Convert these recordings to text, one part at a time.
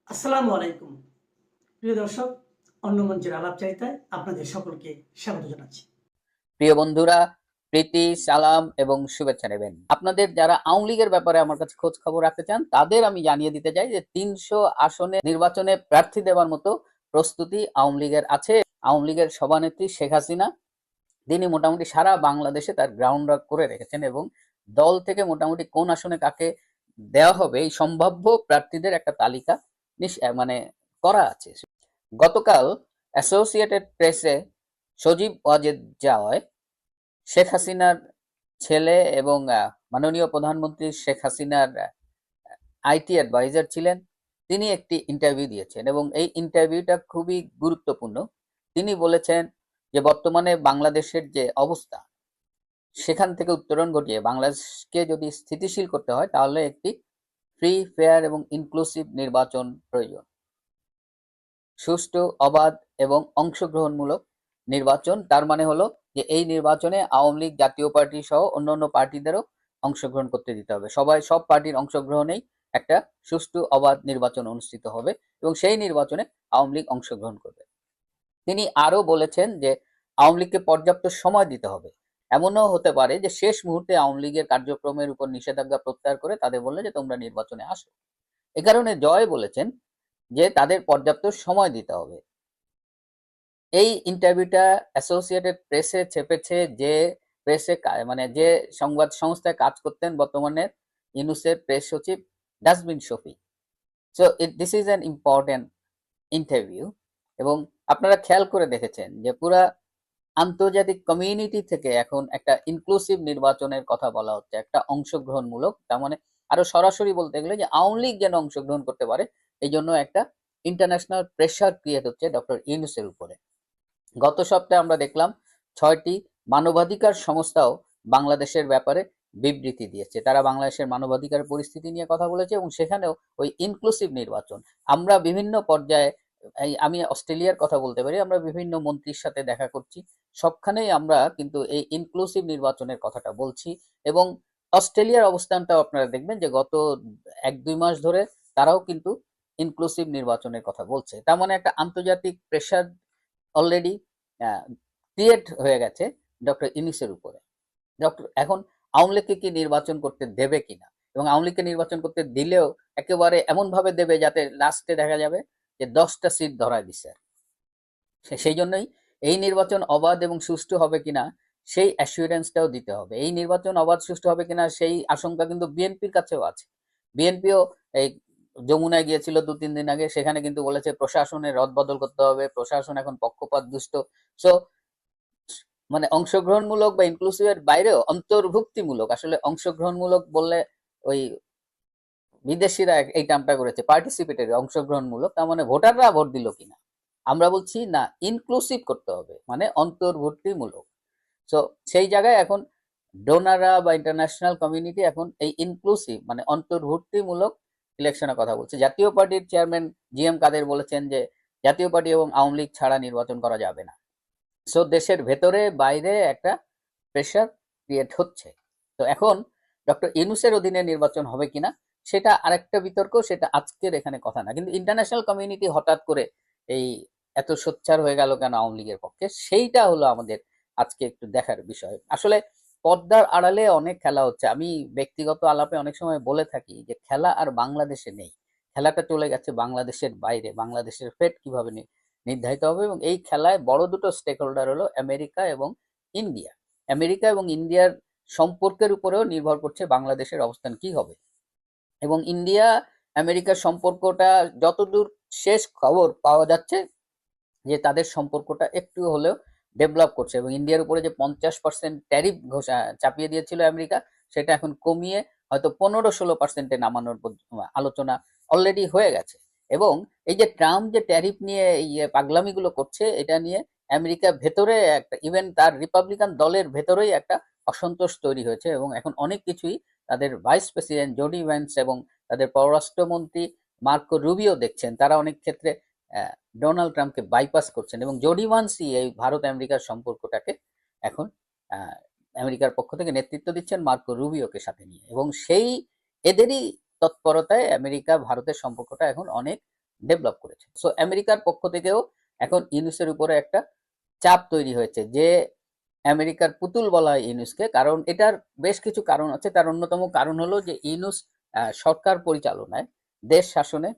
আসসালামু আলাইকুম প্রিয় দর্শক, অন্য মঞ্চের আলাপচারিতায় আপনাদের সকলকে স্বাগত জানাচ্ছি। প্রিয় বন্ধুরা, প্রীতি, সালাম এবং শুভেচ্ছা নেবেন। আপনাদের যারা আওয়ামী লীগের ব্যাপারে আমার কাছে খোঁজ খবর রাখতে চান তাদের আমি জানিয়ে দিতে চাই যে ৩০০ আসনে নির্বাচনে প্রার্থী দেওয়ার মতো প্রস্তুতি আওয়ামী লীগের আছে। আওয়ামী লীগের সভানেত্রী শেখ হাসিনা তিনি মোটামুটি সারা বাংলাদেশে তার গ্রাউন্ড ওয়ার্ক করে রেখেছেন এবং দল থেকে মোটামুটি কোন আসনে কাকে দেওয়া হবে এই সম্ভাব্য প্রার্থীদের একটা তালিকা মানে করা আছে। গতকাল অ্যাসোসিয়েটেড প্রেসে সজীব ওয়াজেদ জাওয়ায় শেখ হাসিনার ছেলে এবং মাননীয় প্রধানমন্ত্রী শেখ হাসিনার আইটি অ্যাডভাইজার ছিলেন, তিনি একটি ইন্টারভিউ দিয়েছেন এবং এই ইন্টারভিউটা খুবই গুরুত্বপূর্ণ। তিনি বলেছেন যে বর্তমানে বাংলাদেশের যে অবস্থা সেখান থেকে উত্তরণ ঘটিয়ে বাংলাদেশকে যদি স্থিতিশীল করতে হয় তাহলে একটি ফ্রি, ফেয়ার এবং ইনক্লুসিভ নির্বাচন প্রয়োজন। সুষ্ঠু, অবাধ এবং অংশগ্রহণমূলক নির্বাচন, তার মানে হলো যে এই নির্বাচনে আওয়ামী লীগ, জাতীয় পার্টি সহ অন্যান্য পার্টিদেরও অংশগ্রহণ করতে দিতে হবে। সব পার্টির অংশগ্রহণেই একটা সুষ্ঠু, অবাধ নির্বাচন অনুষ্ঠিত হবে এবং সেই নির্বাচনে আওয়ামী লীগ অংশগ্রহণ করবে। তিনি আরো বলেছেন যে আওয়ামী লীগকে পর্যাপ্ত সময় দিতে হবে। এমনও হতে পারে যে শেষ মুহূর্তে আওয়ামী লীগের কার্যক্রমের উপর নিষেধাজ্ঞা প্রত্যাহার করে তাদের বললে যে তোমরা নির্বাচনে আসো। এ কারণে জয় বলেছেন যে তাদের পর্যাপ্ত সময় দিতে হবে। এই ইন্টারভিউটা অ্যাসোসিয়েটেড প্রেসে ছেপেছে যে প্রেসে মানে যে সংবাদ সংস্থায় কাজ করতেন বর্তমানে ইউনূসের প্রেস সচিব dustbin Shafi. So this is an important interview এবং আপনারা খেয়াল করে দেখেছেন যে পুরা আন্তর্জাতিক কমিউনিটি থেকে এখন একটা ইনক্লুসিভ নির্বাচনের কথা বলা হচ্ছে, একটা অংশগ্রহণমূলক। তার মানে আরো সরাসরি বলতে গেলে যে আওয়ামী লীগ যেন অংশগ্রহণ করতে পারে এই জন্য একটা ইন্টারন্যাশনাল প্রেশার ক্রিয়েট হচ্ছে ডক্টর ইউনূসের উপরে। গত সপ্তাহে আমরা দেখলাম ৬টি মানবাধিকার সংস্থাও বাংলাদেশের ব্যাপারে বিবৃতি দিয়েছে। তারা বাংলাদেশের মানবাধিকার পরিস্থিতি নিয়ে কথা বলেছে এবং সেখানেও ওই ইনক্লুসিভ নির্বাচন। আমরা বিভিন্ন পর্যায়ে, আমি অস্ট্রেলিয়ার কথা বলতে পারি, আমরা বিভিন্ন মন্ত্রীর সাথে দেখা করছি, সবখানেই আমরা কিন্তু এই ইনক্লুসিভ নির্বাচনের কথাটা বলছি এবং অস্ট্রেলিয়ার অবস্থানটাও আপনারা দেখবেন যে গত ১-২ মাস ধরে তারাও কিন্তু ইনক্লুসিভ নির্বাচনের কথা বলছে। তার মানে একটা আন্তর্জাতিক প্রেশার অলরেডি ক্রিয়েট হয়ে গেছে ডক্টর ইউনূসের উপরে। এখন আওয়ামী লীগকে কি নির্বাচন করতে দেবে কিনা, এবং আওয়ামী লীগকে নির্বাচন করতে দিলেও একেবারে এমন ভাবে দেবে যাতে লাস্টে দেখা যাবে যে 10টা সিট ধরায় দিচ্ছে। সেই জন্যই এই নির্বাচন অবাধ এবং সুষ্ঠু হবে কিনা সেই অ্যাসুরেন্সটাও দিতে হবে। এই নির্বাচন অবাধ সুষ্ঠু হবে কিনা সেই আশঙ্কা কিন্তু বিএনপির কাছেও আছে। বিএনপিও এই যমুনায় গিয়েছিল ২-৩ দিন আগে, সেখানে কিন্তু বলেছে প্রশাসনের রদবদল করতে হবে, প্রশাসন এখন পক্ষপাত দুষ্ট। সো মানে অংশগ্রহণমূলক বা ইনক্লুসিভের বাইরেও অন্তর্ভুক্তিমূলক, আসলে অংশগ্রহণমূলক বললে ওই বিদেশিরা এই টার্মটা করেছে পার্টিসিপেটরি, অংশগ্রহণমূলক, তার মানে ভোটাররা ভোট দিল কিনা। আমরা বলছি না, ইনক্লুসিভ করতে হবে, মানে অন্তর্ভুক্তিমূলক। সো সেই জায়গায় এখন ডোনাররা বা ইন্টারন্যাশনাল কমিউনিটি এখন এই ইনক্লুসিভ মানে অন্তর্ভুক্তিমূলক ইলেকশনের কথা বলছে। জাতীয় পার্টির চেয়ারম্যান জিএম কাদের বলেছেন যে জাতীয় পার্টি এবং আওয়ামী লীগ ছাড়া নির্বাচন করা যাবে না। সো দেশের ভেতরে বাইরে একটা প্রেশার ক্রিয়েট হচ্ছে। তো এখন ডক্টর ইউনূসের অধীনে নির্বাচন হবে কিনা সেটা আরেকটা বিতর্ক, সেটা আজকের এখানে কথা না। কিন্তু ইন্টারন্যাশনাল কমিউনিটি হঠাৎ করে এই এত সোচ্চার হয়ে গেল কেন আওয়ামী লীগের পক্ষে, সেইটা হলো আমাদের আজকে একটু দেখার বিষয়। আসলে পর্দার আড়ালে অনেক খেলা হচ্ছে। আমি ব্যক্তিগত আলাপে অনেক সময় বলে থাকি যে খেলা আর বাংলাদেশে নেই, খেলাটা চলে গেছে বাংলাদেশের বাইরে। বাংলাদেশের ফেট কিভাবে নির্ধারিত হবে এবং এই খেলায় বড় দুটো স্টেক হোল্ডার হলো আমেরিকা এবং ইন্ডিয়া। আমেরিকা এবং ইন্ডিয়ার সম্পর্কের উপরেও নির্ভর করছে বাংলাদেশের অবস্থান কি হবে। এবং ইন্ডিয়া আমেরিকার সম্পর্কটা যতদূর শেষ খবর পাওয়া যাচ্ছে যে তাদের সম্পর্কটা একটু হলেও ডেভেলপ করছে এবং ইন্ডিয়ার উপরে যে 50% ট্যারিফ চাপিয়ে দিয়েছিল আমেরিকা, সেটা এখন কমিয়ে হয়তো 15-16% নামানোর আলোচনা অলরেডি হয়ে গেছে। এবং এই যে ট্রাম্প যে ট্যারিফ নিয়ে পাগলামিগুলো করছে, এটা নিয়ে আমেরিকার ভেতরে একটা, ইভেন তার রিপাবলিকান দলের ভেতরেই একটা অসন্তোষ তৈরি হয়েছে এবং এখন অনেক কিছুই তাদের ভাইস প্রেসিডেন্ট জোডি ভ্যান্স এবং তাদের পররাষ্ট্রমন্ত্রী মার্কো রুবিও দেখছেন, তারা অনেক ক্ষেত্রে ডোনাল্ড ট্রাম্পকে বাইপাস করছেন এবং জোডি ভ্যান্সই এই ভারত আমেরিকার সম্পর্কটাকে এখন আমেরিকার পক্ষ থেকে নেতৃত্ব দিচ্ছেন মার্কো রুবিওকে সাথে নিয়ে। এবং সেই এদেরই তৎপরতায় আমেরিকা ভারতের সম্পর্কটা এখন অনেক ডেভেলপ করেছে। সো আমেরিকার পক্ষ থেকেও এখন ইউনুসের উপরে একটা চাপ তৈরি হয়েছে, যে আমেরিকার পুতুল বলা হয় ইউনুসকে। কারণ এটার বেশ কিছু কারণ আছে। তার অন্যতম কারণ হলো যে ইউনুস সরকার পরিচালনায়, দেশ শাসনে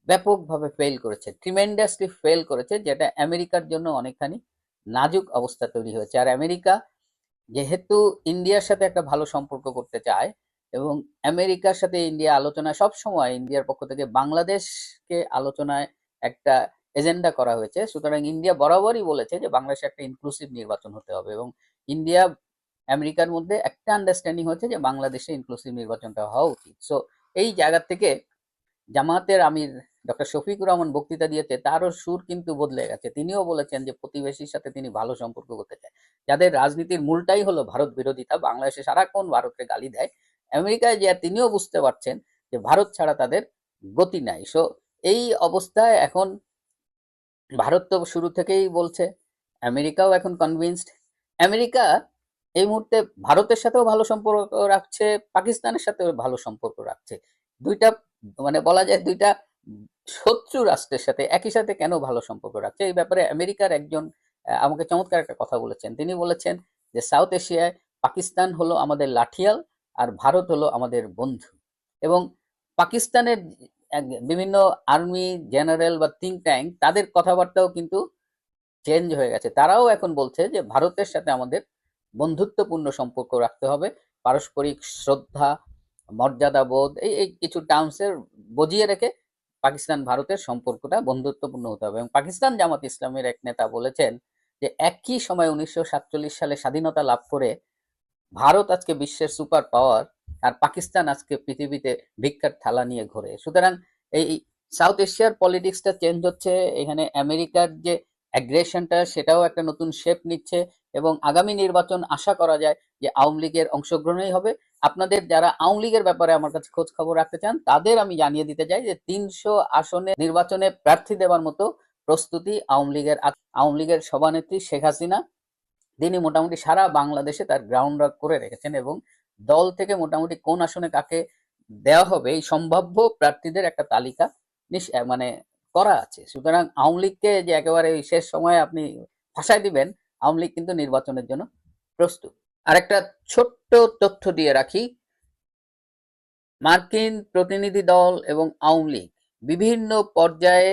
ব্যাপকভাবে ফেল করেছে, ট্রিমেন্ডাসলি ফেল করেছে, যেটা আমেরিকার জন্য অনেকখানি নাজুক অবস্থা তৈরি হয়েছে। আর আমেরিকা যেহেতু ইন্ডিয়ার সাথে একটা ভালো সম্পর্ক করতে চায়, এবং আমেরিকার সাথে ইন্ডিয়া আলোচনায় সবসময় ইন্ডিয়ার পক্ষ থেকে বাংলাদেশকে আলোচনায় একটা এজেন্ডা করা হয়েছে, সুতরাং ইন্ডিয়া বরাবরই বলেছে যে বাংলাদেশে একটা ইনক্লুসিভ নির্বাচন হতে হবে, এবং ইন্ডিয়া আমেরিকার মধ্যে একটা আন্ডারস্ট্যান্ডিং হচ্ছে যে বাংলাদেশে ইনক্লুসিভ নির্বাচনটা হওয়া উচিত। সো এই জায়গা থেকে জামায়াতের আমির ডক্টর শফিকুর রহমান বক্তৃতা দিয়েছে, তারও সুর কিন্তু বদলে গেছে। তিনিও বলেছেন যে প্রতিবেশীর সাথে তিনি ভালো সম্পর্ক করতে চায়, যাদের রাজনীতির মূলটাই হলো ভারত বিরোধিতা, বাংলাদেশে সারাক্ষণ ভারতকে গালি দেয়। আমেরিকায় যে তিনিও বুঝতে পারছেন যে ভারত ছাড়া তাদের গতি নাই। সো এই অবস্থায় এখন ভারত তো শুরু থেকেই বলছে, আমেরিকাও এখন কনভিন্সড। আমেরিকা এই মুহূর্তে ভারতের সাথেও ভালো সম্পর্ক রাখছে, পাকিস্তানের সাথেও ভালো সম্পর্ক রাখছে। দুইটা মানে বলা যায় দুইটা শত্রু রাষ্ট্রের সাথে একই সাথে কেন ভালো সম্পর্ক রাখছে, এই ব্যাপারে আমেরিকার একজন আমাকে চমৎকার একটা কথা বলেছেন। তিনি বলেছেন যে সাউথ এশিয়ায় পাকিস্তান হলো আমাদের লাঠিয়াল, আর ভারত হলো আমাদের বন্ধু। এবং পাকিস্তানের বিভিন্ন আর্মি জেনারেল বা থিঙ্ক ট্যাঙ্ক, তাদের কথাবার্তাও কিন্তু চেঞ্জ হয়ে গেছে। তারাও এখন বলছে যে ভারতের সাথে আমাদের বন্ধুত্বপূর্ণ সম্পর্ক রাখতে হবে, পারস্পরিক শ্রদ্ধা, মর্যাদা বোধ, এই এই কিছু টার্মসের বজিয়ে রেখে পাকিস্তান ভারতের সম্পর্কটা বন্ধুত্বপূর্ণ হতে হবে। এবং পাকিস্তান জামাত ইসলামের এক নেতা বলেছেন যে একই সময় 1947 সালে স্বাধীনতা লাভ করে ভারত আজকে বিশ্বের সুপার পাওয়ার, আর পাকিস্তান আজকে পৃথিবীতে ভিক্ষার থালা নিয়ে ঘোরে। সুতরাং এই সাউথ এশিয়ার পলিটিক্সটা চেঞ্জ হচ্ছে, এখানে আমেরিকার যে অ্যাগ্রেশনটা সেটাও একটা নতুন শেপ নিচ্ছে, এবং আগামী নির্বাচন আশা করা যায় যে আওয়ামী লীগের অংশগ্রহণই হবে। আপনাদের যারা আওয়ামী লীগের ব্যাপারে আমার কাছে খোঁজ খবর রাখতে চান, তাদের আমি জানিয়ে দিতে চাই যে 300 আসনে নির্বাচনে প্রার্থী দেওয়ার মতো প্রস্তুতি আওয়ামী লীগের সভানেত্রী শেখ হাসিনা, তিনি মোটামুটি সারা বাংলাদেশে তার গ্রাউন্ড ওয়ার্ক করে রেখেছেন, এবং দল থেকে মোটামুটি কোন আসনে কাকে দেওয়া হবে এই সম্ভাব্য প্রার্থীদের একটা তালিকা মানে করা আছে। সুতরাং আওয়ামী লীগকে যে একেবারে শেষ সময়ে আপনি ফাঁসাই দিবেন, আওয়ামী লীগ কিন্তু নির্বাচনের জন্য প্রস্তুত। আরেকটা ছোট্ট তথ্য দিয়ে রাখি, মার্কিন প্রতিনিধি দল এবং আওয়ামী লীগ বিভিন্ন পর্যায়ে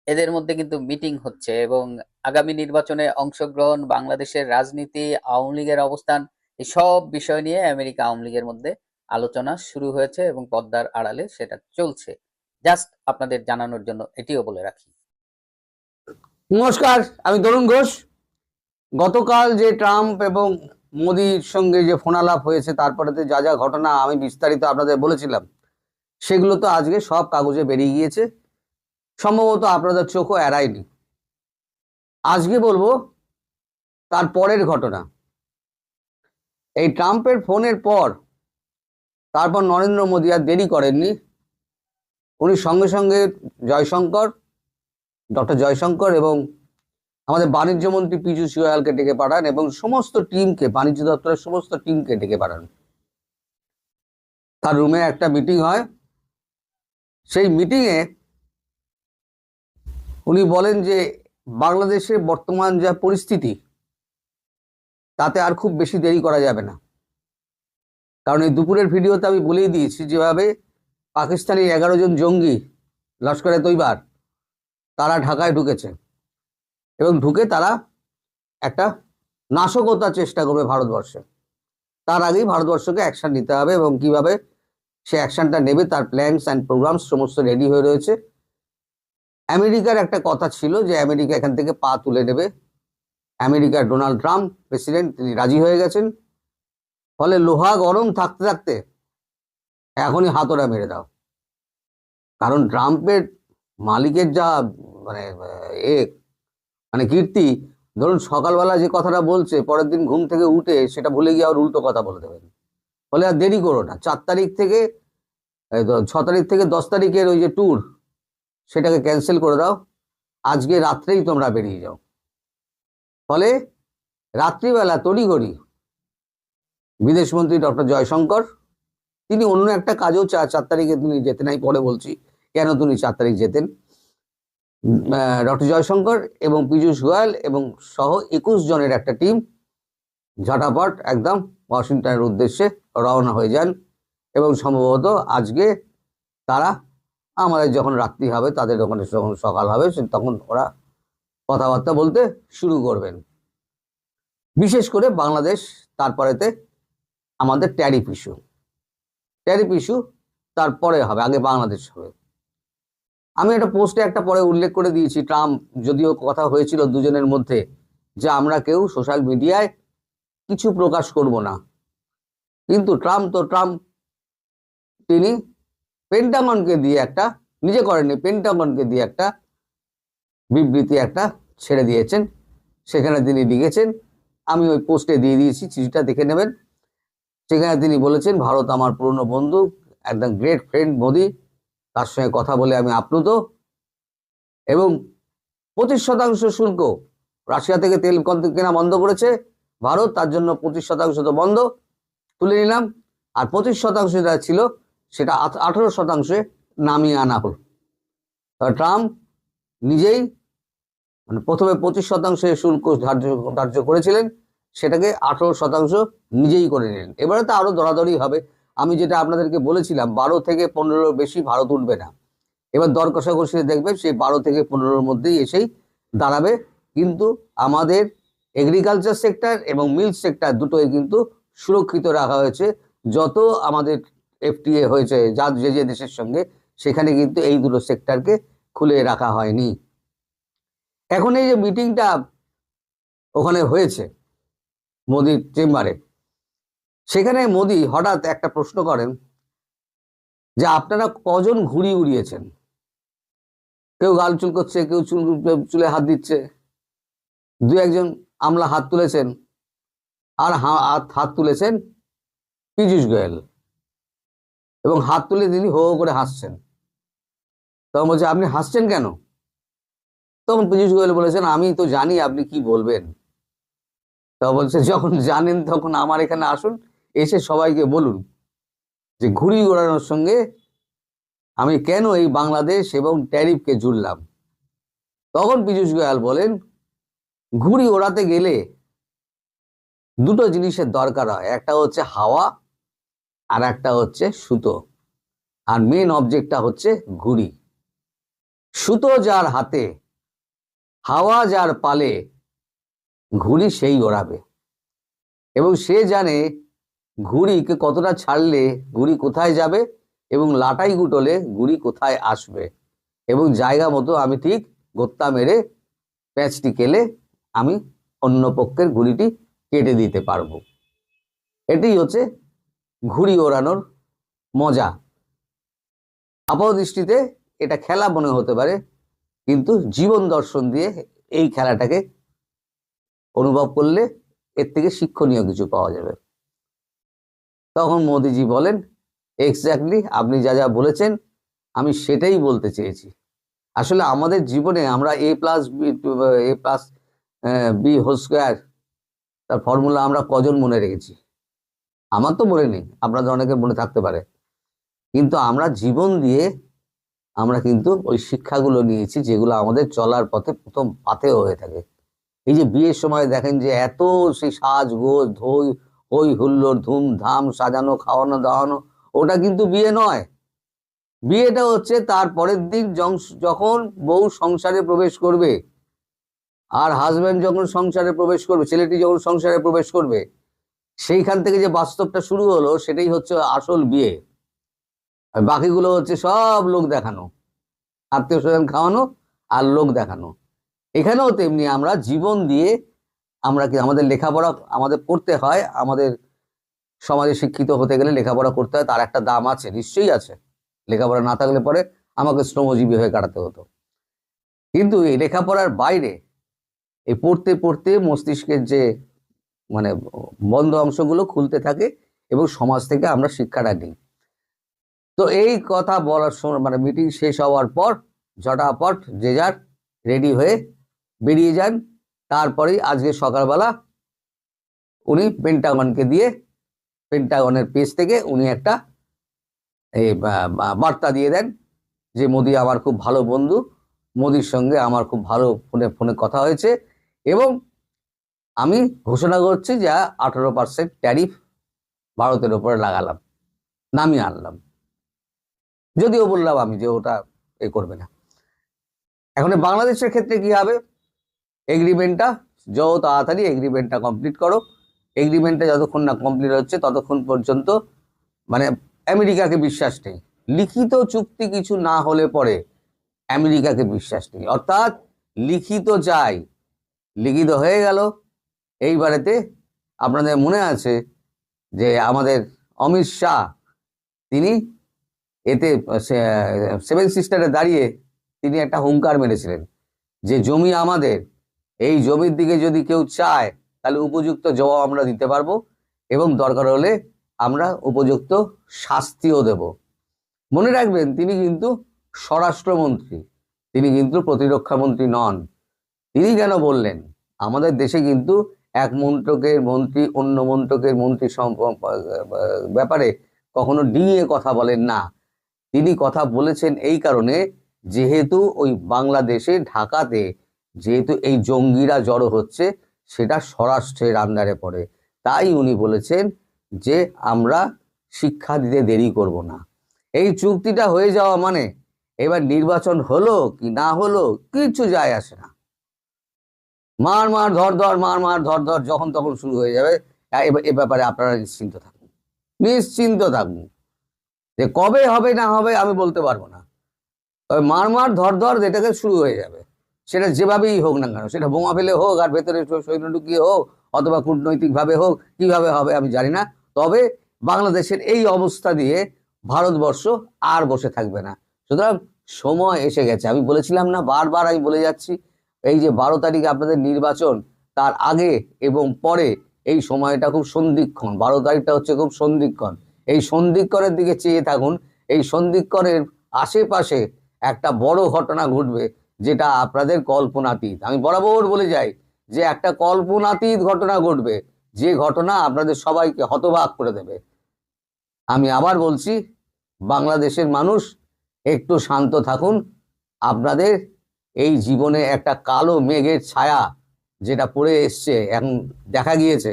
এদের মধ্যে কিন্তু মিটিং হচ্ছে, এবং আগামী নির্বাচনে অংশগ্রহণ, বাংলাদেশের রাজনীতি, আওয়ামী লীগের অবস্থান, এই সব বিষয় নিয়ে আমেরিকা আওয়ামী লীগের মধ্যে আলোচনা শুরু হয়েছে, এবং পর্দার আড়ালে সেটা চলছে। জাস্ট আপনাদের জানানোর জন্য এটিও বলে রাখি। নমস্কার, আমি তরুণ ঘোষ। গতকাল যে ট্রাম্প এবং মোদির সঙ্গে যে ফোনালাপ হয়েছে, তারপরেতে যা যা ঘটনা আমি বিস্তারিত আপনাদের বলেছিলাম, সেগুলো তো আজকে সব কাগজে বেরিয়ে গিয়েছে। সম্ভবত আপনাদের চোখও এড়ায়নি। আজকে বলবো তার পরের ঘটনা। এই ট্রাম্পের ফোনের পর তারপর নরেন্দ্র মোদী আর দেরি করেননি। উনি সঙ্গে সঙ্গে ডক্টর জয়শঙ্কর এবং আমাদের বাণিজ্য মন্ত্রী পীযূষ গোয়ালকে ডেকে পাঠান, এবং সমস্ত টিমকে, বাণিজ্য দপ্তরের সমস্ত টিমকে ডেকে পাঠান। তার রুমে একটা মিটিং হয়। সেই মিটিংয়ে উনি বলেন যে বাংলাদেশের বর্তমান যা পরিস্থিতি, তাতে আর খুব বেশি দেরি করা যাবে না। কারণ এই দুপুরের ভিডিওতে আমি বলেই দিয়েছি যেভাবে পাকিস্তানি 11 জন জঙ্গি, লস্করে তৈবার, তারা ঢাকায় ঢুকেছে, এবং ঢুকে তারা একটা নাশকতার চেষ্টা করবে ভারতবর্ষে। তার আগেই ভারতবর্ষকে অ্যাকশন নিতে হবে, এবং কিভাবে সে অ্যাকশনটা নেবে তার প্ল্যানস অ্যান্ড প্রোগ্রামস সমস্ত রেডি হয়ে রয়েছে। আমেরিকার একটা কথা ছিল যে আমেরিকা এখান থেকে পা তুলে নেবে। আমেরিকার ডোনাল্ড ট্রাম্প প্রেসিডেন্ট, তিনি রাজি হয়ে গেছেন। ফলে লোহা গরম থাকতে থাকতে এখনই হাতড়া মেরে দাও। কারণ ট্রাম্পের মালিকের যা মানে কীর্তি, ধরুন সকালবেলা যে কথাটা বলছে, পরের দিন ঘুম থেকে উঠে সেটা ভুলে গিয়ে আর উল্টো কথা বলে দেবেন। ফলে আর দেরি করো না, 6 তারিখ থেকে 10 তারিখের ওই যে ট্যুর, সেটাকে ক্যান্সেল করে দাও। আজকে রাত্রেই তোমরা বেরিয়ে যাও। ফলে রাত্রিবেলা তড়িঘড়ি বিদেশমন্ত্রী ডক্টর জয়শঙ্কর, তিনি অন্য একটা কাজেও 4 তারিখে তিনি যেতেন। আমি পরে বলছি কেন তিনি 4 তারিখ যেতেন। ডক্টর জয়শঙ্কর এবং পীযূষ গোয়াল এবং সহ 21 জনের একটা টিম ঝটাপট একদম ওয়াশিংটনের উদ্দেশ্যে রওনা হয়ে যান এবং সম্ভবত আজকে তারা আমাদের যখন রাত্রি হবে তাদের ওখানে যখন সকাল হবে তখন ওরা কথাবার্তা বলতে শুরু করবেন। বিশেষ করে বাংলাদেশ, তারপরেতে আমাদের ট্যারিফ ইস্যু তারপরে হবে, আগে বাংলাদেশ হবে। আমি একটা পোস্টে একটা পরে উল্লেখ করে দিয়েছি, ট্রাম্প যদিও কথা হয়েছিল দুজনের মধ্যে যে আমরা কেউ সোশ্যাল মিডিয়ায় কিছু প্রকাশ করব না, কিন্তু ট্রাম্প তিনি পেন্টাগনকে দিয়ে একটা, নিজে করেননি, পেন্টাগনকে দিয়ে একটা বিবৃতি একটা ছেড়ে দিয়েছেন। সেখানে তিনি লিখেছেন, আমি ওই পোস্টে দিয়ে দিয়েছি, চিঠিটা দেখে নেবেন। সেখানে তিনি বলেছেন, ভারত আমার পুরনো বন্ধু, একদম গ্রেট ফ্রেন্ড মোদি, তার সঙ্গে কথা বলে আমি আপ্লুত, এবং 25% শুল্ক রাশিয়া থেকে তেল কেনা বন্ধ করেছে ভারত, তার জন্য 25% তো বন্ধ তুলে নিলাম, আর 25% যেটা ছিল সেটা 18% নামিয়ে আনা হল। ট্রাম্প নিজেই মানে প্রথমে 25% শুল্ক ধার্য করেছিলেন, সেটাকে 18% নিজেই করে নিলেন। এবারে তো আরো দরাদরি হবে। আমি যেটা আপনাদেরকে বলেছিলাম 12 থেকে 15 বেশি ভারত উঠবে না। এবার দর কষাকষি দেখবেন সেই 12 থেকে 15 মধ্যেই এসেই দাঁড়াবে। কিন্তু আমাদের এগ্রিকালচার সেক্টর এবং মিল্ক সেক্টর দুটোই কিন্তু সুরক্ষিত রাখা হয়েছে। যত আমাদের এফটিএ হয়েছে যে যে দেশের সঙ্গে, সেখানে কিন্তু এই দুটো সেক্টরকে খুলে রাখা হয়নি। এখন এই যে মিটিংটা ওখানে হয়েছে মোদির চেম্বারে, সেখানে মোদি হঠাৎ একটা প্রশ্ন করেন যে আপনারা কজন ঘুড়ি উড়িয়েছেন? কেউ গাল চুল করছে, কেউ চুলে হাত দিচ্ছে, দু একজন আমলা হাত তুলেছেন, আর হাত তুলেছেন পীযূষ গোয়েল, এবং হাত তুলে তিনি হো হো করে হাসছেন। তখন বলছে আপনি হাসছেন কেন? তখন পীযূষ গোয়েল বলেছেন আমি তো জানি আপনি কি বলবেন। তখন বলছে যখন জানেন তখন আমার এখানে আসুন, এসে সবাইকে বলুন যে ঘুড়ি ওড়ানোর সঙ্গে আমি কেন এই বাংলাদেশ এবং ট্যারিফকে জুড়লাম। তখন পীযূষ গোয়াল বলেন ঘুড়ি ওড়াতে গেলে দুটো জিনিসের দরকার হয়, একটা হচ্ছে হাওয়া আর একটা হচ্ছে সুতো, আর মেন অবজেক্টটা হচ্ছে ঘুড়ি। সুতো যার হাতে, হাওয়া যার পালে, ঘুড়ি সেই ওড়াবে, এবং সে জানে ঘুড়িকে কতটা ছাড়লে ঘুড়ি কোথায় যাবে এবং লাটাই গুটলে ঘুড়ি কোথায় আসবে, এবং জায়গা মতো আমি ঠিক গোত্তা মেরে প্যাঁচটি কেলে আমি অন্য পক্ষের ঘুড়িটি কেটে দিতে পারবো। এটাই হচ্ছে ঘুড়ি ওড়ানোর মজা। আপাত দৃষ্টিতে এটা খেলা মনে হতে পারে, কিন্তু জীবন দর্শন দিয়ে এই খেলাটাকে অনুভব করলে এর থেকে শিক্ষণীয় কিছু পাওয়া যাবে। তখন মোদিজি বলেন এক্স্যাক্টলি আপনি যা যা বলেছেন আমি সেটাই বলতে চেয়েছি। আসলে আমাদের জীবনে আমরা a+b হোল স্কোয়ার তার ফর্মুলা আমরা কজন মনে রেখেছি? আমার তো মনে নেই, আপনাদের অনেকের মনে থাকতে পারে, কিন্তু আমরা জীবন দিয়ে আমরা কিন্তু ওই শিক্ষাগুলো নিয়েছি যেগুলো আমাদের চলার পথে প্রথম পাথেয় হয়ে থাকে। এই যে বিয়ের সময় দেখেন যে এত সেই সাজগোজ হই হুল্লোড় ধুমধাম সাজানো খাওয়ানো দাওয়ানো, ওটা কিন্তু বিয়ে নয়। বিয়েটা হচ্ছে তার পরের দিন যখন বউ সংসারে প্রবেশ করবে আর হাজব্যান্ড যখন সংসারে প্রবেশ করবে, ছেলেটি যখন সংসারে প্রবেশ করবে, সেইখান থেকে যে বাস্তবটা শুরু হলো সেটাই হচ্ছে আসল বিয়ে। আর বাকিগুলো হচ্ছে সব লোক দেখানো, আত্মীয় স্বজন খাওয়ানো আর লোক দেখানো। এখানেও তেমনি আমরা জীবন দিয়ে আমরা কি আমাদের লেখাপড়া আমাদের পড়তে হয়, আমাদের সমাজে শিক্ষিত হতে গেলে লেখাপড়া করতে হয়, তার একটা দাম আছে, নিশ্চয়ই আছে। লেখাপড়া না থাকলে পরে আমাকে শ্রমজীবী হয়ে কাটাতে হতো। কিন্তু এই লেখাপড়ার বাইরে এই পড়তে পড়তে মস্তিষ্কের যে মানে বন্ধ অংশগুলো খুলতে থাকে এবং সমাজ থেকে আমরা শিক্ষাটা নিই। তো এই কথা বলার সময় মানে মিটিং শেষ হওয়ার পর ঝটাপট যে যার রেডি হয়ে বেরিয়ে যান। তারপরেই আজকে সকালবেলা উনি পেন্টাগনকে দিয়ে, পেন্টাগনের পেজ থেকে উনি একটা বার্তা দিয়ে দেন যে মোদি আমার খুব ভালো বন্ধু, মোদির সঙ্গে আমার খুব ভালো ফোনে ফোনে কথা হয়েছে এবং আমি ঘোষণা করছি যে 18% ট্যারিফ ভারতের উপরে লাগালাম, নামিয়ে আনলাম। যদিও বললাম আমি যে ওটা করবে না। এখন বাংলাদেশের ক্ষেত্রে কি হবে, এগ্রিমেন্টটা যত তাড়াতাড়ি এগ্রিমেন্টটা কমপ্লিট করো। এগ্রিমেন্টটা যতক্ষণ না কমপ্লিট হচ্ছে ততক্ষণ পর্যন্ত মানে আমেরিকাকে বিশ্বাস নেই। লিখিত চুক্তি কিছু না হলে পরে আমেরিকাকে বিশ্বাস নেই, অর্থাৎ লিখিত চাই। লিখিত হয়ে গেল এইবারেতে। আপনাদের মনে আছে যে আমাদের অমিত শাহ তিনি এতে সেভেন সিস্টারে দাঁড়িয়ে তিনি একটা হুঙ্কার মেরেছিলেন যে জমি আমাদের, এই জমির দিকে যদি কেউ চায় তাহলে উপযুক্ত জবাব আমরা দিতে পারবো এবং দরকার হলে আমরা উপযুক্ত শাস্তিও দেব। মনে রাখবেন তিনি কিন্তু স্বরাষ্ট্রমন্ত্রী, তিনি কিন্তু প্রতিরক্ষা মন্ত্রী নন। তিনি কেন বললেন, আমাদের দেশে কিন্তু এক মন্ত্রকের মন্ত্রী অন্য মন্ত্রকের মন্ত্রী ব্যাপারে কখনো ডিঙিয়ে কথা বলেন না। তিনি কথা বলেছেন এই কারণে, যেহেতু ওই বাংলাদেশে ঢাকাতে যেহেতু এই জঙ্গিরা জড়ো হচ্ছে সেটা স্বরাষ্ট্রের আন্ডারে পড়ে, তাই উনি বলেছেন যে আমরা শিক্ষা দিতে দেরি করব না। এই চুক্তিটা হয়ে যাওয়া মানে এবার নির্বাচন হলো কি না হলো কিছু যায় আসে না। মার মার ধর ধর, মার মার ধর ধর যখন তখন শুরু হয়ে যাবে। এ ব্যাপারে আপনারা নিশ্চিন্ত থাকুন, নিশ্চিন্ত থাকুন। যে কবে হবে না হবে আমি বলতে পারবো না, তবে মার মার ধর ধর এটাকে শুরু হয়ে যাবে। সেটা যেভাবেই হোক না কেন, সেটা বোমা ফেলে হোক আর ভেতরে সৈন্য ঢুকিয়ে হোক অথবা কূটনৈতিকভাবে হোক, কিভাবে হবে আমি জানি না। তবে বাংলাদেশের এই অবস্থা দিয়ে ভারতবর্ষ আর বসে থাকবে না। সুতরাং সময় এসে গেছে। আমি বলেছিলাম না, বারবার আমি বলে যাচ্ছি, এই যে 12 তারিখে আপনাদের নির্বাচন, তার আগে এবং পরে এই সময়টা খুব সন্ধিক্ষণ। 12 তারিখটা হচ্ছে খুব সন্ধিক্ষণ। এই সন্ধিক্ষণের দিকে চেয়ে থাকুন। এই সন্ধিক্ষণের আশেপাশে একটা বড় ঘটনা ঘটবে যেটা আপনাদের কল্পনাতীত। আমি বরাবর বলে যাই যে একটা কল্পনাতীত ঘটনা ঘটবে, যে ঘটনা আপনাদের সবাইকে হতবাক করে দেবে। আমি আবার বলছি, বাংলাদেশের মানুষ একটু শান্ত থাকুন। আপনাদের এই জীবনে একটা কালো মেঘের ছায়া যেটা পড়ে এসছে, এখন দেখা গিয়েছে,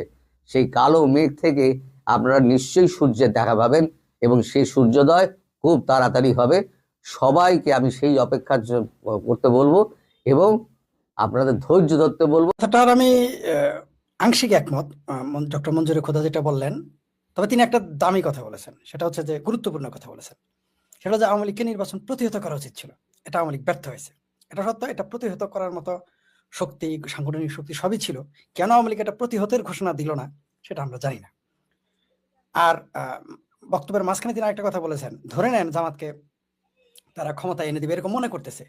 সেই কালো মেঘ থেকে আপনারা নিশ্চয়ই সূর্যের দেখা পাবেন এবং সেই সূর্যোদয় খুব তাড়াতাড়ি হবে। সবাইকে আমি সেই অপেক্ষা করতে বলবো এবং আপনাদের ধৈর্য ধরতে বলবো। কথাটার আমি আংশিক একমত ডক্টর মঞ্জুরে খোদা যেটা বললেন। তবে তিনি একটা দামি কথা বলেছেন, সেটা হচ্ছে যে গুরুত্বপূর্ণ কথা বলেছেন। সেটা যে আওয়ামী লীগকে নির্বাচন প্রতিহত করা উচিত ছিল, এটা আওয়ামী লীগ ব্যর্থ হয়েছে। এটা সত্য, এটা প্রতিহত করার মতো শক্তি, সাংগঠনিক শক্তি সবই ছিল। কেন আওয়ামী লীগ এটা প্রতিহতের ঘোষণা দিল না সেটা আমরা জানি না। আর বক্তব্যের মাঝখানে তিনি আরেকটা কথা বলেছেন, ধরে নেন জামাতকে তারা ক্ষমতা এনে দিবে এরকম মনে করতেছে।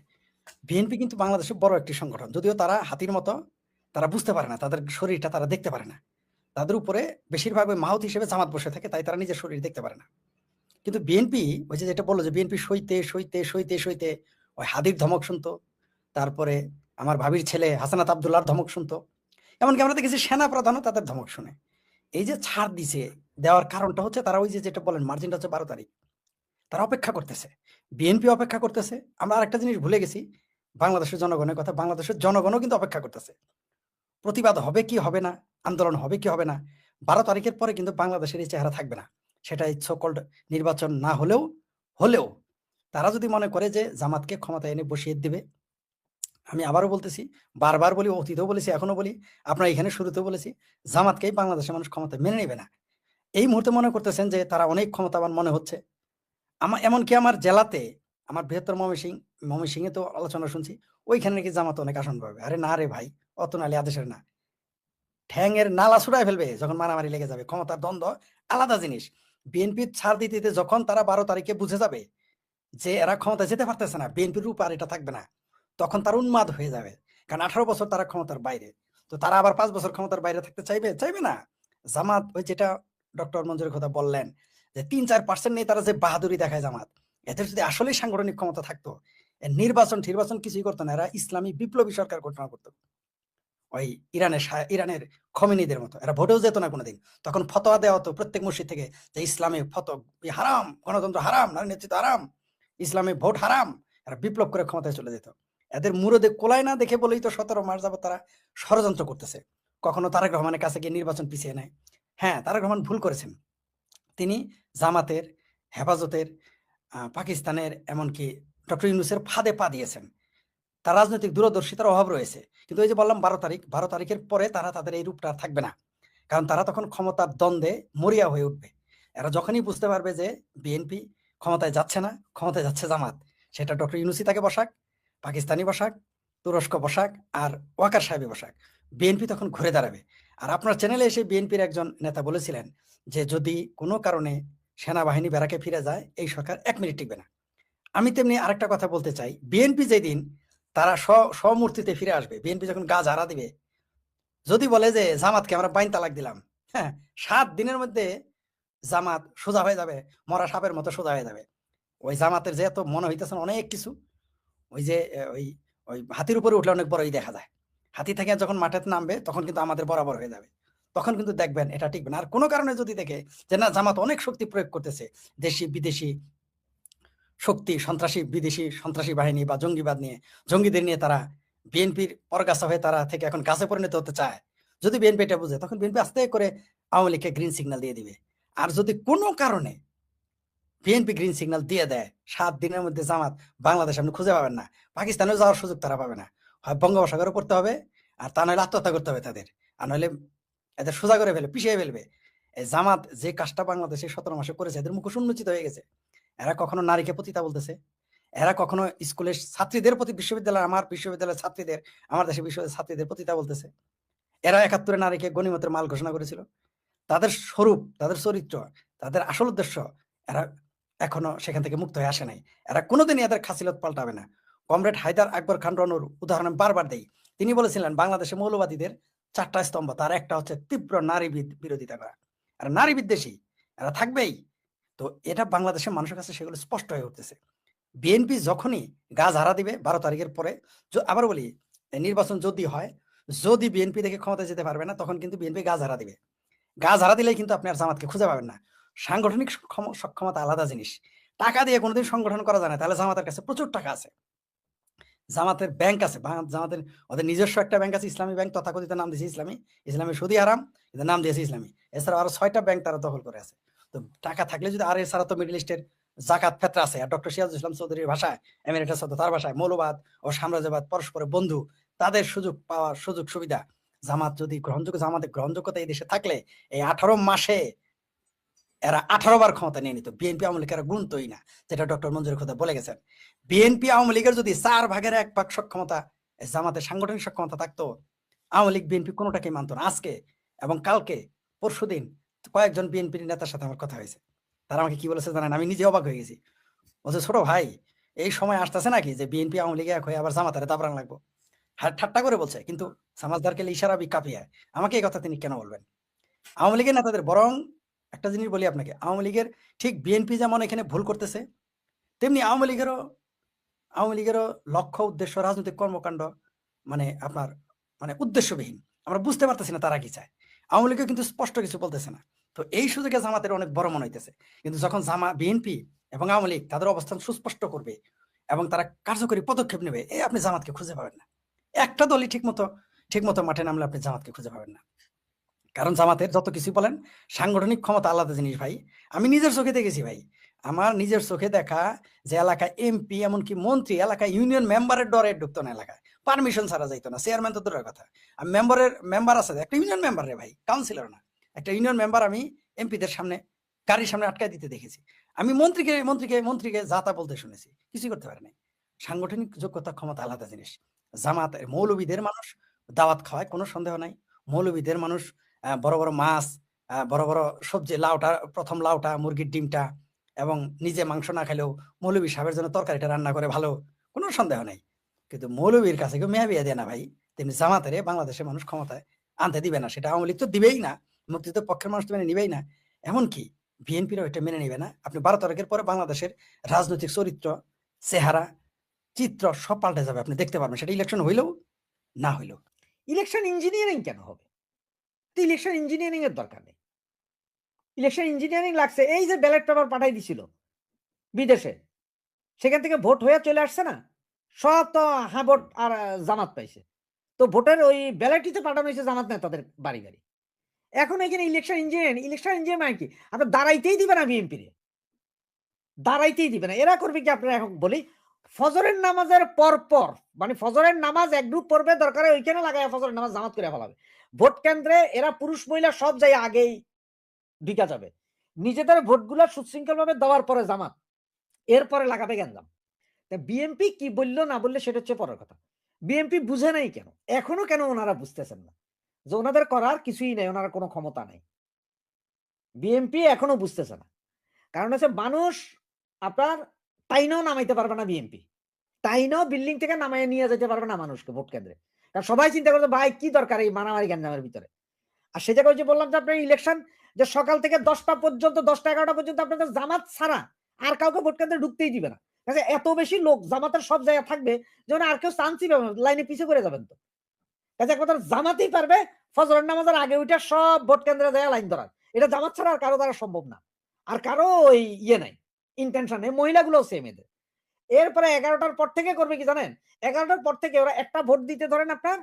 বিএনপি কিন্তু বাংলাদেশে বড় একটি সংগঠন, যদিও তারা হাতির মতো, তারা বুঝতে পারে না, তাদের শরীরটা তারা দেখতে পারে না। তাদের উপরে বেশিরভাগ মাহুত হিসেবে জামাত বসে থাকে, তাই তারা নিজের শরীর দেখতে পারে না। কিন্তু বিএনপি ওই যে যেটা বললো যে বিএনপি সইতে সইতে সইতে সইতে ওই হাদির ধমক শুনতো, তারপরে আমার ভাবির ছেলে হাসানাত আব্দুল্লাহর ধমক শুনতো, এমনকি আমরা দেখেছি সেনা প্রধানও তাদের ধমক শুনে। এই যে ছাড় দিছে, দেওয়ার কারণটা হচ্ছে তারা ওই যে যেটা বলেন মার্জিনটা হচ্ছে 12 তারিখ, তারা অপেক্ষা করতেছে, বিএনপি অপেক্ষা করতেছে। আমরা আরেকটা জিনিস ভুলে গেছি, বাংলাদেশের জনগণের কথা। বাংলাদেশের জনগণও কিন্তু অপেক্ষা করতেছে, প্রতিবাদ হবে কি হবে না, আন্দোলন হবে কি হবে না। 12 তারিখের পরে কিন্তু বাংলাদেশের এই চেহারা থাকবে না। সেটা ইচ্ছকল্ড নির্বাচন না হলেও তারা যদি মনে করে যে জামাতকে ক্ষমতা এনে বসিয়ে দিবে, আমি আবারও বলতেছি, বারবার বলি, অতীতেও বলেছি, এখনো বলি, আপনার এখানে শুরুতেও বলেছি, জামাতকেই বাংলাদেশের মানুষ ক্ষমতা মেনে নেবে না। এই মুহূর্তে মনে করতেছেন যে তারা অনেক ক্ষমতাবান মনে হচ্ছে। এমনকি আমার জেলাতে, আমার বৃহত্তর ময়মনসিংহে তো আলোচনা শুনছি, ওইখানে নাকি জামাত অনেক আসন পাবে। আরে না রে ভাই, অত নালি আদেশের না, ঠ্যাংয়ের নালা ছুড়ায় ফেলবে যখন মারামারি লেগে যাবে। ক্ষমতার দ্বন্দ্ব আলাদা জিনিস। বিএনপি ছাড় দিতে দিতে যখন তারা 12 তারিখে বুঝে যাবে যে এরা ক্ষমতা যেতে পারতেছে না, বিএনপির রূপ আর এটা থাকবে না, তখন তার উন্মাদ হয়ে যাবে। কারণ 18 বছর তারা ক্ষমতার বাইরে, তো তারা আবার 5 বছর ক্ষমতার বাইরে থাকতে চাইবে না। জামাত ওই যেটা ডক্টর মঞ্জুরের কথা বললেন যে 3-4% নিয়ে তারা যে বাহাদুরি দেখায় জামাত, এদের যদি আসলেই সাংগঠনিক ক্ষমতা থাকতো, নির্বাচন কিছুই করতো না, এরা ইসলামী বিপ্লবী সরকার গঠন করতো, ওই ইরানের খমেনিদের মতো। এরা ভোটেও যেত না কোনোদিন। তখন ফতোয়া দেওয়া হতো প্রত্যেক মসজিদ থেকে যে ইসলামে হারাম, গণতন্ত্র হারাম, নারী নেতৃত্ব হারাম, ইসলামে ভোট হারাম। এরা বিপ্লব করে ক্ষমতায় চলে যেত। এদের মুরদে কোলায় না দেখে বলেই তো 17 মাস যাবত তারা ষড়যন্ত্র করতেছে। কখনো তারেক রহমানের কাছে গিয়ে নির্বাচন পিছিয়ে নেয়। হ্যাঁ, তারেক রহমান ভুল করেছেন। তিনি জামাতের, হেফাজতের, পাকিস্তানের, এমনকি ডক্টর ইউনূসের ফাঁদে পা দিয়েছেন। তার রাজনৈতিক দূরদর্শিতার অভাব রয়েছে। কিন্তু ওই যে বললাম 12 তারিখের পরে তারা তাদের এই রূপটা আর থাকবে না। কারণ তারা তখন ক্ষমতার দ্বন্দ্বে মরিয়া হয়ে উঠবে। এরা যখনই বুঝতে পারবে যে বিএনপি ক্ষমতায় যাচ্ছে না, ক্ষমতায় যাচ্ছে জামাত, সেটা ডক্টর ইউনূসই তাকে বসাক, পাকিস্তানি বসাক, তুরস্ক বসাক, আর ওয়াকার সাহেবই বসাক, বিএনপি তখন ঘুরে দাঁড়াবে। আর আপনার চ্যানেলে এসে বিএনপির একজন নেতা বলেছিলেন যে যদি কোনো কারণে সেনাবাহিনী ব্যারাকে ফিরে যায় এই সরকার 1 মিনিট টিকবে না। আমি তেমনি আরেকটা কথা বলতে চাই, বিএনপি যেদিন তারা স্বমূর্তিতে ফিরে আসবে, বিএনপি যখন গা ঝাড়া দিবে, যদি বলে যে জামাতকে আমরা বাইন তালাক দিলাম, হ্যাঁ, 7 দিনের মধ্যে জামাত সোজা হয়ে যাবে, মরা সাপের মতো সোজা হয়ে যাবে। ওই জামাতের যে এত মনে হইতেছে অনেক কিছু, ওই যে ওই ওই হাতির উপরে উঠলে অনেক বড়ই দেখা যায়। হাতি থেকে যখন মাঠে নামবে তখন কিন্তু আমাদের বরাবর হয়ে যাবে। তখন কিন্তু দেখবেন এটা টিকবে না। আর কোনো কারণে যদি দেখে যে না জামাত অনেক শক্তি প্রয়োগ করতেছে, দেশি বিদেশি শক্তি, সন্ত্রাসী বিদেশি সন্ত্রাসী বাহিনী বা জঙ্গিবাদ নিয়ে, জঙ্গিদের নিয়ে তারা বিএনপির পরগাছা হয়ে তারা থেকে এখন গাছে পরিণত হতে চায়, যদি বিএনপি এটা বুঝে, তখন বিএনপি আস্তে করে আওয়ামী লীগকে গ্রিন সিগন্যাল দিয়ে দিবে। আর যদি কোনো কারণে বিএনপি গ্রিন সিগন্যাল দিয়ে দেয়, 7 দিনের মধ্যে জামাত বাংলাদেশ আপনি খুঁজে পাবেন না, পাকিস্তানেও যাওয়ার সুযোগ তারা পাবে না। হয় বঙ্গোপসাগরে পড়তে হবে, আর তা নইলে আত্মহত্যা করতে হবে তাদের, আর নইলে এদের সোজা করে ফেলে, পিছিয়ে ফেলবে। এই জামাত যে কাজটা বাংলাদেশে 17 মাসে করেছে, এদের মুখোশ উন্মোচিত হয়ে গেছে। এরা কখনো নারীকে পতিতা বলতেছে, এরা কখনো স্কুলের ছাত্রীদের প্রতি, বিশ্ববিদ্যালয়, আমার বিশ্ববিদ্যালয়ের ছাত্রীদের, আমার দেশের বিশ্ববিদ্যালয়ের ছাত্রীদের পতিতা বলতেছে। এরা 71 নারীকে গণিমতের মাল ঘোষণা করেছিল। তাদের স্বরূপ, তাদের চরিত্র, তাদের আসল উদ্দেশ্য, এরা এখনো সেখান থেকে মুক্ত হয়ে আসে নাই। এরা কোনোদিনই এদের খাসিলত পাল্টাবে না। কমরেড হায়দার আকবর খান রনুর উদাহরণ আমি বারবার দেই। তিনি বলেছিলেন বাংলাদেশে মৌলবাদীদের 4টা স্তম্ভ, তার একটা হচ্ছে তীব্র নারী বিরোধিতা করা। আর নারী বিদ্বেষী এরা থাকবেই। তো এটা বাংলাদেশের মানুষের কাছে সেগুলো স্পষ্ট হয়ে উঠতেছে। বিএনপি যখনই গা ঝাড়া দিবে 12 তারিখের পরে, আবার বলি নির্বাচন যদি হয়, যদি বিএনপি থেকে ক্ষমতায় যেতে পারবে না, তখন কিন্তু বিএনপি গা ঝাড়া দিবে। গা ঝাড়া দিলেই কিন্তু আপনি আর জামাতকে খুঁজে পাবেন না। সাংগঠনিক সক্ষমতা আলাদা জিনিস। টাকা দিয়ে কোনোদিন সংগঠন করা যায় না। তাহলে জামাতের কাছে প্রচুর টাকা আছে, জামাতের ব্যাংক আছে, জামাতের ওদের নিজস্ব একটা ব্যাংক আছে, ইসলামী ব্যাংক, তথাকথিত নাম দিয়েছে ইসলামী, ইসলামী সুদি হারাম, এদের নাম দিয়েছে ইসলামী। এছাড়া আরো 6টা ব্যাংক তারা দখল করে আছে। তো টাকা থাকলে যদি, আর এছাড়া তো মিডল ইস্টের জাকাত ফেতরা আছে। আর ডক্টর সিরাজুল ইসলাম চৌধুরীর ভাষায়, এমিরেটাস তার ভাষায়, মৌলবাদ ও সাম্রাজ্যবাদ পরস্পরের বন্ধু, তাদের সুযোগ পাওয়ার সুযোগ সুবিধা, জামাত যদি গ্রহণযোগ্য, জামাতের গ্রহণযোগ্যতা এই দেশে থাকলে এই 18 মাসে এরা 18 বার ক্ষমতা নিয়ে নিত। বিএনপি আওয়ামী লীগের গুনতই না, যেটা ডক্টর মঞ্জুর খোদা বলে গেছেন। বিএনপি আওয়ামী লীগের যদি 4 ভাগের 1 ভাগ সক্ষমতা জামাতের সাংগঠনিক সক্ষমতা থাকতো, আওয়ামী লীগ বিএনপি কোনোটাকেই মানত না। আজকে এবং কালকে, পরশুদিন কয়েকজন বিএনপির নেতার সাথে আমার কথা হয়েছে। তারা আমাকে কি বলেছে জানেন? আমি নিজে অবাক হয়ে গেছি। বলছে ছোট ভাই, এই সময় আসতেছে নাকি যে বিএনপি আওয়ামী লীগে এক হয়ে আবার জামাতারে দাবরান লাগবো? ঠাট্টা করে বলছে, কিন্তু সামাজদারকে ইশারা বি কাঁপিয়ে আমাকে এই কথা তিনি কেন বলবেন? আওয়ামী লীগের নেতাদের, বরং একটা জিনিস বলি আপনাকে, আওয়ামী লীগের ঠিক বিএনপি যেমন এখানে ভুল করতেছে, তেমনি আওয়ামী লীগেরও লক্ষ্য উদ্দেশ্য, রাজনৈতিক কর্মকাণ্ড মানে আপনার মানে উদ্দেশ্যবিহীন। আমরা বুঝতে পারতেছি না তারা কি চায়। আওয়ামী লীগও কিন্তু স্পষ্ট কিছু বলতেছে না। তো এই সুযোগে জামাতের অনেক বড় মনে হইতেছে। কিন্তু যখন বিএনপি এবং আওয়ামী লীগ তাদের অবস্থান সুস্পষ্ট করবে এবং তারা কার্যকরী পদক্ষেপ নেবে, এই আপনি জামাতকে খুঁজে পাবেন না। একটা দলই ঠিকমতো মাঠে নামলে আপনি জামাতকে খুঁজে পাবেন না। কারণ জামাতের যত কিছু বলেন, সাংগঠনিক ক্ষমতা আলাদা জিনিস ভাই। আমি নিজের চোখে দেখেছি ভাই, আমার নিজের চোখে দেখা যে এলাকায় এমপি, এমনকি মন্ত্রী, এলাকায় ইউনিয়ন মেম্বারের ডরে ঢুকতো না, এলাকায় পারমিশন ছাড়া যাইতো না। চেয়ারম্যান তো দূরের কথা, আমি মেম্বার আছে, একটা ইউনিয়ন মেম্বার রে ভাই, কাউন্সিলর না, একটা ইউনিয়ন মেম্বার আমি এমপিদের সামনে গাড়ির সামনে আটকায় দিতে দেখেছি। আমি মন্ত্রীকে যাতা বলতে শুনেছি, কিছুই করতে পারে নাই। সাংগঠনিক যোগ্যতা ক্ষমতা আলাদা জিনিস। জামাত মৌলবীদের মানুষ দাওয়াত খাওয়ায়, কোনো সন্দেহ নাই। মৌলবীদের মানুষ বড় বড় মাছ, বড় বড় সবজি, প্রথম লাউটা, মুরগির ডিমটা, এবং নিজে মাংস না খেলেও মৌলবী সাহেবের জন্য তরকারিটা রান্না করে ভালো, কোনো সন্দেহ নাই। কিন্তু মৌলবীর কাছে কেউ মেয়া বিয়া দেয় না ভাই। তেমনি জামাতের বাংলাদেশের মানুষ ক্ষমতায় আনতে দিবে না, সেটা আওয়ামী লীগ তো দিবেই না, মুক্তিযুদ্ধ পক্ষের মানুষ তো মেনে নিবেই না, এমনকি বিএনপিরও এটা মেনে নিবে না। আপনি 12 তারিখের পরে বাংলাদেশের রাজনৈতিক চরিত্র, চেহারা, চিত্র সব পাল্টে যাবে, আপনি দেখতে পারবেন, সেটা ইলেকশন হইলেও না হইলেও। ইলেকশন ইঞ্জিনিয়ারিং কেন হবে? ইলেকশন ইঞ্জিনিয়ারিং এর দরকার নেই। ইলেকশন ইঞ্জিনিয়ারিং লাগছে এই যে ব্যালট পেপার পাঠাই দিছিল বিদেশে, সেখান থেকে ভোট হয়ে চলে আসছে না, সব তো ভোট আর জামাত পাইছে। তো ভোটের ওই ব্যালটটিতে পাঠানো হয়েছে জামাত নেতাদের বাড়ি বাড়ি। এখন এখানে ইলেকশন ইঞ্জিনিয়ার মানে কি? আপনার দাঁড়াইতেই দিবে না বিএনপি রে। দাঁড়াইতেই দিবে না। এরা করবে কি আপনারা এখন বলি, ফজরের নামাজের পর মানে ফজরের নামাজ এক গ্রুপ পড়বে, দরকার হয় ওইখানে লাগায়া ফজরের নামাজ জামাত করে ফেলাবে। ভোট কেন্দ্রে এরা পুরুষ মহিলা সব যাই আগেই ঢুকা যাবে। নিজেদের ভোটগুলা সুশৃঙ্খলভাবে দেওয়ার পরে জামাত। এরপরে লাগাবে গ্যাঞ্জাম। বিএনপি কি বলল না বললে সেটা হচ্ছে পরের কথা। বিএনপি বুঝে নাই কেন? এখনো কেন ওনারা বুঝতেছেন না? যে ওনাদের করার কিছুই নাই, ওনারা কোনো ক্ষমতা নাই। বিএনপি এখনো বুঝতেছে না। কারণ হচ্ছে মানুষ আপনার টাইনাও নামাইতে পারবে না বিএনপি। টাইনাও বিল্ডিং থেকে নামাইয়া নিয়ে যেতে পারবে না মানুষকে ভোট কেন্দ্রে। কারণ সবাই চিন্তা করছে ভাই কি দরকার এই মারামারি গ্যাঞ্জামের ভিতরে। আর সে জায়গায় ওই যে বললাম যে আপনার ইলেকশন যে সকাল থেকে 10টা পর্যন্ত 10টা 11টা পর্যন্ত আপনাদের জামাত ছাড়া আর কাউকে ভোট কেন্দ্রে ঢুকতেই দিবে না। কাজে এত বেশি লোক জামাতের সব জায়গায় থাকবে যেন আর কেউ চান্সই পাবে না, লাইনে পিছিয়ে করে যাবেন তো। কাজে একমাত্র জামাতই পারবে ফজরের নামাজের আগে ওইটা সব ভোট কেন্দ্রে যায় লাইন ধরার। এটা জামাত ছাড়া আর কারো দ্বারা সম্ভব না। আর কারো ওই নাই, ইন্টেনশন নেই। মহিলাগুলোও সেম এদের। এরপরে 11টার পর থেকে করবে কি জানেন? 11টার পর থেকে ওরা একটা ভোট দিতে ধরেন আপনার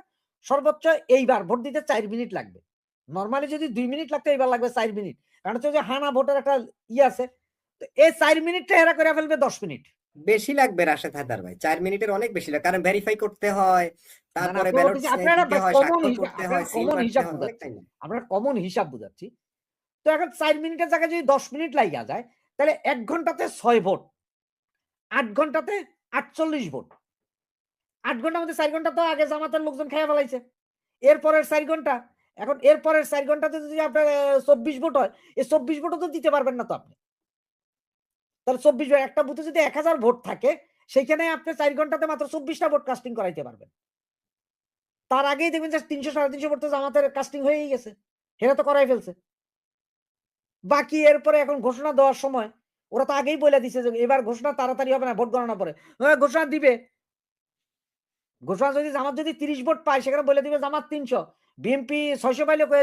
সর্বোচ্চ এইবার ভোট দিতে 4 মিনিট লাগবে। নরমালি যদি 2 মিনিট লাগতো এইবার লাগবে 4 মিনিট। কারণ হচ্ছে যে হানা ভোটের একটা আছে। তো এই 4 মিনিটটা এরা করে ফেলবে 10 মিনিট। বেশি লাগবে রাশেদ হায়দার ভাই, 4 মিনিটের অনেক বেশি লাগে, কারণ ভেরিফাই করতে হয়, না, না, তারপরে তো ব্যালট আপনারা দিতে হয়, কমন স্বাক্ষর হিসাব, করতে হয়, সিল কমন মারতে হিসাব হয়, অনেক বুঝাচ্ছি। টাইম। আমরা কমন হিসাব বুঝাচ্ছি। তো এখন 4 মিনিটের জায়গায় যদি 10 মিনিট লাগিয়া যায়, তাহলে 1 ঘন্টাতে 6 ভোট, 8 ঘন্টাতে 48 ভোট। 8 ঘন্টার মধ্যে 4 ঘন্টা তো আগে জামাতের লোকজন খেয়ে ফেলাইছে। এরপরের 4 ঘন্টা, এখন এরপরের 4 ঘন্টাতে যদি আপনার 24 ভোট হয়, এই 24 ভোটও তো দিতে পারবেন না তো আপনি। তাহলে 24 ভোট, একটা বুথে যদি 1000 ভোট থাকে, সেইখানে আপনি 4 ঘন্টাতে মাত্র 24টা ভোট কাস্টিং করাইতে পারবেন। তার আগেই দেখবেন যে 300 350 ভোট তো জামাতের কাস্টিং হয়েই গেছে। এরা তো করাই ফেলছে। বাকি এরপরে এখন ঘোষণা দেওয়ার সময় ওরা তো আগেই বলে দিছে যে এবার ঘোষণা তাড়াতাড়ি হবে না, ভোট গণনা পরে। ঘোষণা দিবে। ঘোষণা যদি জামাত যদি 30 ভোট পায় সেখানে বলে দিবে জামাত 300, বিএনপি 600 পাইলে কয়ে